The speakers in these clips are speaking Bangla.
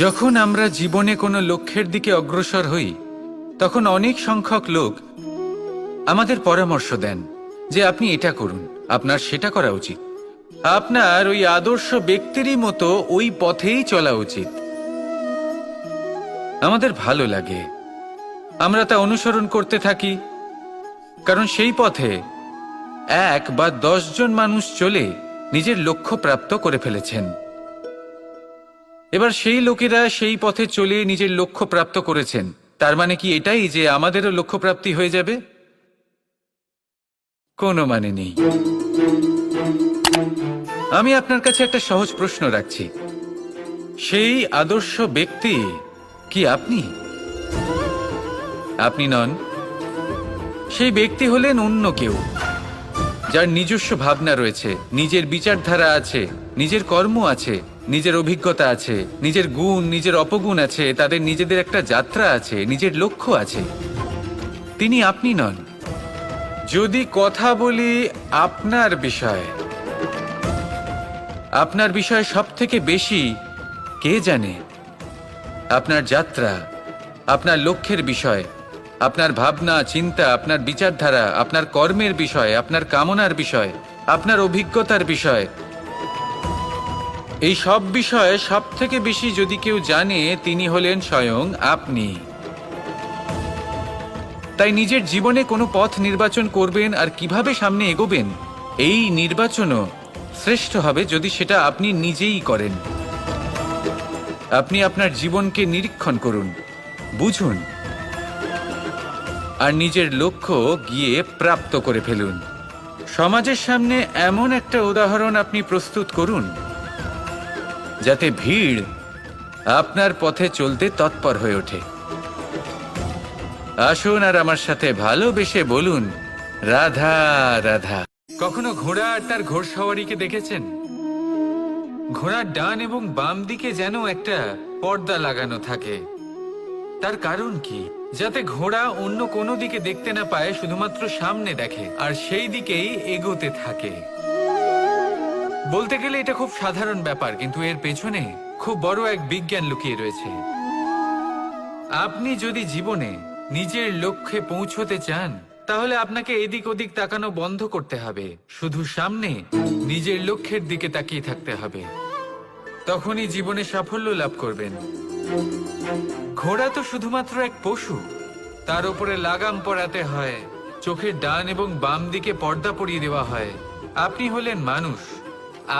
যখন আমরা জীবনে কোনো লক্ষ্যের দিকে অগ্রসর হই তখন অনেক সংখ্যক লোক আমাদের পরামর্শ দেন যে আপনি এটা করুন, আপনার সেটা করা উচিত, আপনার ওই আদর্শ ব্যক্তিরই মতো ওই পথেই চলা উচিত। আমাদের ভালো লাগে, আমরা তা অনুসরণ করতে থাকি, কারণ সেই পথে 1 বা 10 জন মানুষ চলে নিজের লক্ষ্য প্রাপ্ত করে ফেলেছেন। এবার সেই লোকেরা সেই পথে চলে নিজের লক্ষ্য প্রাপ্ত করেছেন, তার মানে কি এটাই যে আমাদেরও লক্ষ্য প্রাপ্তি হয়ে যাবে? কোনো মানে নেই। আমি আপনার কাছে একটা সহজ প্রশ্ন রাখছি, সেই আদর্শ ব্যক্তি কি আপনি? আপনি নন। সেই ব্যক্তি হলেন অন্য কেউ, যার নিজস্ব ভাবনা রয়েছে, নিজের বিচারধারা আছে, নিজের কর্ম আছে, নিজের অভিজ্ঞতা আছে, নিজের গুণ, নিজের অপগুণ আছে, তাদের নিজেদের একটা যাত্রা আছে, নিজের লক্ষ্য আছে। তিনি আপনি নন। যদি কথা বলি আপনার বিষয়ে, আপনার বিষয়ে সব থেকে বেশি কে জানে? আপনার যাত্রা, আপনার লক্ষ্যের বিষয়, আপনার ভাবনা চিন্তা, আপনার বিচারধারা, আপনার কর্মের বিষয়, আপনার কামনার বিষয়, আপনার অভিজ্ঞতার বিষয়, এই সব বিষয়ে সব থেকে বেশি যদি কেউ জানে তিনি হলেন স্বয়ং আপনি। তাই নিজের জীবনে কোনো পথ নির্বাচন করবেন আর কিভাবে সামনে এগোবেন, এই নির্বাচনও শ্রেষ্ঠ হবে যদি সেটা আপনি নিজেই করেন। আপনি আপনার জীবনকে নিরীক্ষণ করুন, বুঝুন, আর নিজের লক্ষ্য গিয়ে প্রাপ্ত করে ফেলুন। সমাজের সামনে এমন একটা উদাহরণ আপনি প্রস্তুত করুন যাতে ভিড় আপনার পথে চলতে তৎপর হয়ে ওঠে। আসুন আর আমার সাথে ভালোবেসে বলুন, রাধা রাধা। কখনো ঘোড়া আর তার ঘোড়সওয়ারিকে দেখেছেন? ঘোড়ার ডান এবং বাম দিকে যেন একটা পর্দা লাগানো থাকে। তার কারণ কি? যাতে ঘোড়া অন্য কোনো দিকে দেখতে না পায়, শুধুমাত্র সামনে দেখে আর সেই দিকেই এগোতে থাকে। বলতে গেলে এটা খুব সাধারণ ব্যাপার, কিন্তু এর পেছনে খুব বড় এক বিজ্ঞান লুকিয়ে রয়েছে। আপনি যদি জীবনে নিজের লক্ষ্যে পৌঁছতে চান তাহলে আপনাকে এদিক ওদিক তাকানো বন্ধ করতে হবে, শুধু সামনে নিজের লক্ষ্যের দিকে তাকিয়ে থাকতে হবে। তখনই জীবনে সাফল্য লাভ করবেন। ঘোড়া তো শুধুমাত্র এক পশু, তার উপরে লাগাম পরাতে হয়, চোখের ডান এবং বাম দিকে পর্দা পরিয়ে দেওয়া হয়। আপনি হলেন মানুষ,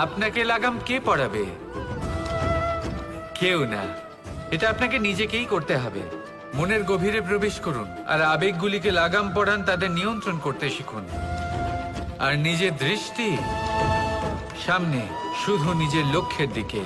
আপনাকে লাগাম কে পরাবে? কেউ না। এটা আপনাকে নিজেকেই করতে হবে। মনের গভীরে প্রবেশ করুন আর আবেগগুলিকে লাগাম পরান, তাদের নিয়ন্ত্রণ করতে শিখুন। আর নিজের দৃষ্টি সামনে, শুধু নিজের লক্ষ্যের দিকে।